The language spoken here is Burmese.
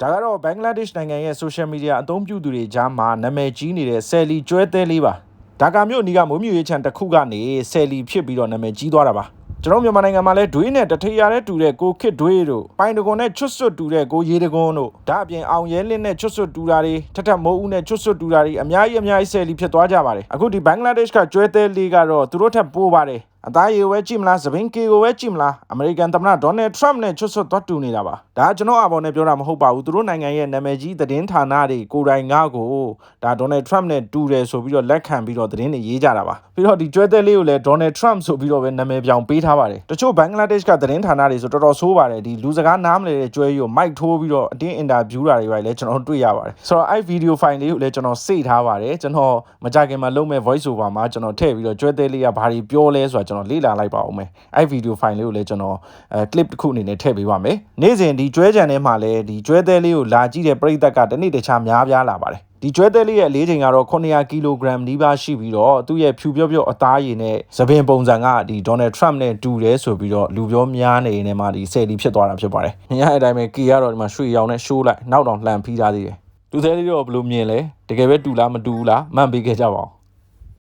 ဒါကတော့ဘင်္ဂလားဒေ့ရှ်နိုင်ငံရဲ့ social media အသုံးပြုသူတွေကြားမှာနာမည်ကြီးနေတဲ့ဆယ်လီကျွဲသဲလေးပါဒါကမျိုးအနီးကမိုးမြူရေးချန်တစ်ခုကနေဆယ်လီဖြစ်ပြီးတော့နာမည်ကြီးသွားတာပါကျွန်တော်မြန်မာနိုင်ငံမှာလဲဒွေးနဲ့တထေရတဲ့တူတဲ့ကိုခစ်ဒွေးတို့ပိုင်တကွန်နဲ့ချွတ်ဆွတ်တူတဲ့ကိုရေတကွန်တို့ဒါအပြင်အောင်ရဲလင်းနဲ့ချွတ်ဆွတ်တူတာတွေထထမိုးဦးနဲ့ချွတ်ဆွတ်တူတာတွေအများကြီးဆယ်လီဖြစ်သွားကြပါတယ်အခုဒီဘင်္ဂလားဒေ့ရှ်ကကျွဲသဲလေးကတော့သူတို့ထပ်ပိုးပါတယ်အသားရည်ဝဲကြည့်မလားသပင်းကေကိုပဲကြည့်မလားအမေရိကန်သမ္မတဒေါ်နယ်ထရမ့်နဲ့ချွတ်ဆွတ်သွားတူနေတာပါဒါကျွန်တော်အပေါ်နဲ့ပြောတာမဟုတ်ပါဘူးသူတို့နိုင်ငံရဲ့နာမည်ကြီးသတင်းဌာနတွေကိုယ်တိုင်ငါ့ကိုဒါဒေါ်နယ်ထရမ့်နဲ့တူတယ်ဆိုပြီးတော့လက်ခံပြီးတော့သတင်းတွေရေးကြတာပါပြီးတော့ဒီကျွဲသဲလေးကိုလည်းဒေါ်နယ်ထရမ့်ဆိုပြီးတော့ပဲနာမည်ပြောင်ပေးထားပါတယ်တချို့ဘင်္ဂလားဒေ့ရှ်ကသတင်းဌာနတွေဆိုတော်တော်ဆိုးပါတယ်ဒီလူစကားနားမလည်တဲ့ကျွဲကြီးကိုမိုက်ထိုးပြီးတော့အတင်းအင်တာဗျူးတာတွေပဲလည်းကျွန်တော်တွေ့ရပါတယ်ဆိုတော့အဲ့ဗီဒီယိုဖိုင်လေးကိုလည်းကျွန်တော်စေ့ထားပါတယ်ကျွန်တော်မကြခင်မှာလုပ်မဲ့ voice over မှာကျွန်တော်ထည့်ပြီးတော့ကျွဲသဲလေးကဘာတွေပြောလဲဆိုတာကျွန်တော်လေ့လာလိုက်ပါဦးမယ်အဲ့ဗီဒီယိုဖိုင်လေးကိုလည်းကျွန်တော်clip တစ်ခုအနေနဲ့ထည့်ပေးပါမယ်နေ့စဉ်ဒီကျွဲကြံထဲမှာလည်းဒီကျွဲသဲလေးကိုလာကြည့်တဲ့ပရိသတ်ကတစ်နေ့တခြားများပြားလာပါတယ်ဒီကျွဲသဲလေးရဲ့အလေးချိန်ကတော့900ကီလိုဂရမ်နီးပါးရှိပြီးတော့သူ့ရဲ့ဖြူပြော့အသားရည်နဲ့သပင်ပုံစံကဒီဒေါ်နယ်ထရမ့်နဲ့တူတယ်ဆိုပြီးတော့လူပြောများနေနေမှာဒီဆယ်လီဖြစ်သွားတာဖြစ်ပါတယ်။ညအတိုင်းပဲကီကတော့ဒီမှာရွှေရောင်နဲ့ရှိုးလိုက်နောက်တော့လှန်ဖီးထားသေးတယ်။လူသဲလေးတော့ဘယ်လိုမြင်လဲတကယ်ပဲတူလားမတူဘူးလားမှန်ပေးခဲ့ကြပါဦး